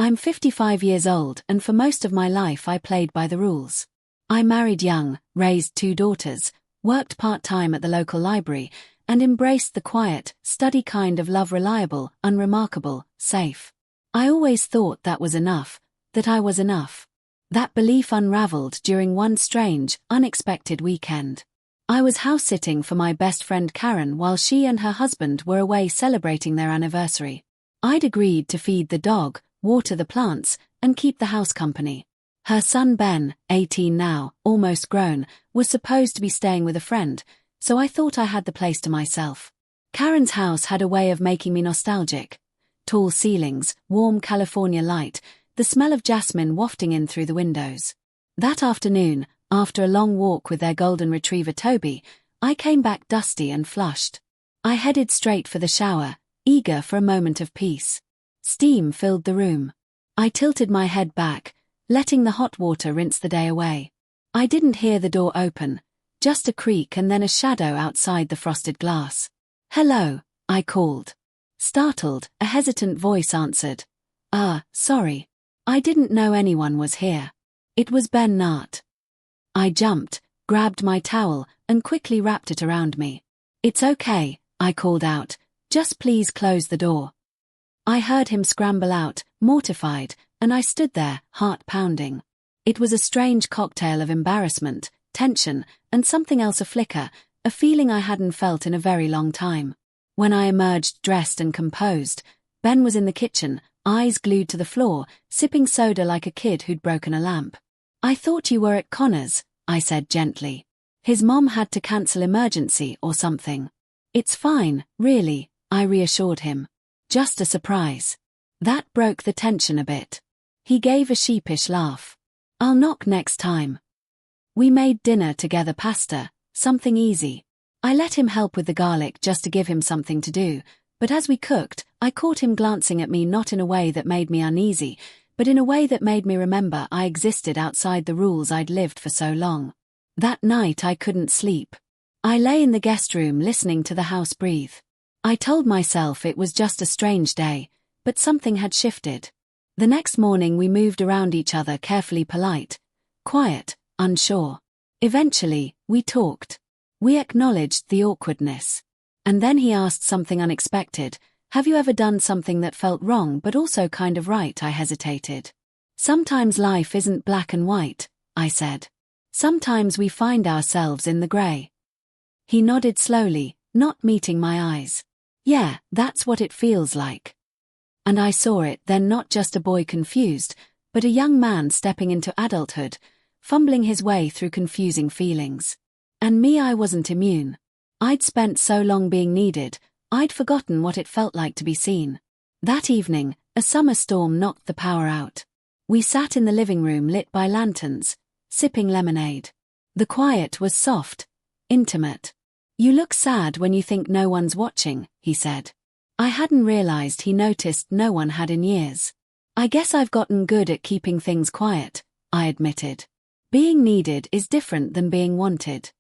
I'm 55 years old and for most of my life I played by the rules. I married young, raised 2 daughters, worked part-time at the local library, and embraced the quiet, steady kind of love, reliable, unremarkable, safe. I always thought that was enough, that I was enough. That belief unraveled during one strange, unexpected weekend. I was house-sitting for my best friend Karen while she and her husband were away celebrating their anniversary. I'd agreed to feed the dog, water the plants, and keep the house company. Her son Ben, 18 now, almost grown, was supposed to be staying with a friend, so I thought I had the place to myself. Karen's house had a way of making me nostalgic. Tall ceilings, warm California light, the smell of jasmine wafting in through the windows. That afternoon, after a long walk with their golden retriever Toby, I came back dusty and flushed. I headed straight for the shower, eager for a moment of peace. Steam filled the room. I tilted my head back, letting the hot water rinse the day away. I didn't hear the door open, just a creak and then a shadow outside the frosted glass. "Hello," I called. Startled, a hesitant voice answered. Sorry. I didn't know anyone was here." It was Ben Nart. I jumped, grabbed my towel, and quickly wrapped it around me. "It's okay," I called out. "Just please close the door." I heard him scramble out, mortified, and I stood there, heart pounding. It was a strange cocktail of embarrassment, tension, and something else a feeling I hadn't felt in a very long time. When I emerged dressed and composed, Ben was in the kitchen, eyes glued to the floor, sipping soda like a kid who'd broken a lamp. "I thought you were at Connor's," I said gently. "His mom had to cancel emergency or something." "It's fine, really," I reassured him. "Just a surprise." That broke the tension a bit. He gave a sheepish laugh. "I'll knock next time." We made dinner together, pasta, something easy. I let him help with the garlic just to give him something to do, but as we cooked, I caught him glancing at me not in a way that made me uneasy, but in a way that made me remember I existed outside the rules I'd lived for so long. That night I couldn't sleep. I lay in the guest room listening to the house breathe. I told myself it was just a strange day, but something had shifted. The next morning we moved around each other, carefully polite, quiet, unsure. Eventually, we talked. We acknowledged the awkwardness. And then he asked something unexpected. "Have you ever done something that felt wrong but also kind of right?" I hesitated. "Sometimes life isn't black and white," I said. "Sometimes we find ourselves in the gray." He nodded slowly, not meeting my eyes. "Yeah, that's what it feels like." And I saw it then, not just a boy confused, but a young man stepping into adulthood, fumbling his way through confusing feelings. And me, I wasn't immune. I'd spent so long being needed, I'd forgotten what it felt like to be seen. That evening, a summer storm knocked the power out. We sat in the living room lit by lanterns, sipping lemonade. The quiet was soft, intimate. "You look sad when you think no one's watching," he said. I hadn't realized he noticed no one had in years. "I guess I've gotten good at keeping things quiet," I admitted. "Being needed is different than being wanted."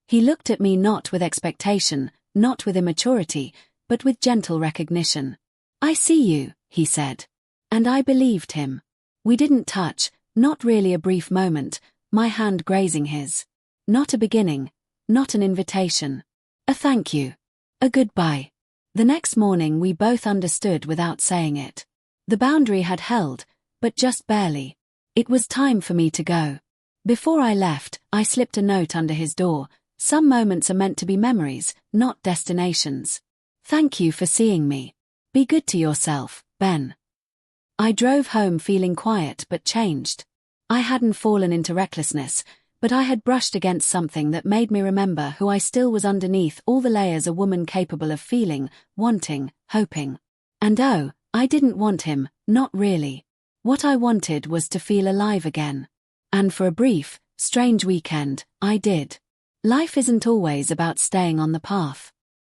He looked at me not with expectation, not with immaturity, but with gentle recognition. "I see you," he said. And I believed him. We didn't touch, not really a brief moment, my hand grazing his. Not a beginning, not an invitation. A thank you. A goodbye. The next morning we both understood without saying it. The boundary had held, but just barely. It was time for me to go. Before I left, I slipped a note under his door. "Some moments are meant to be memories, not destinations. Thank you for seeing me. Be good to yourself, Ben." I drove home feeling quiet but changed. I hadn't fallen into recklessness, but I had brushed against something that made me remember who I still was underneath all the layers a woman capable of feeling, wanting, hoping. And oh, I didn't want him, not really. What I wanted was to feel alive again. And for a brief, strange weekend, I did. Life isn't always about staying on the path.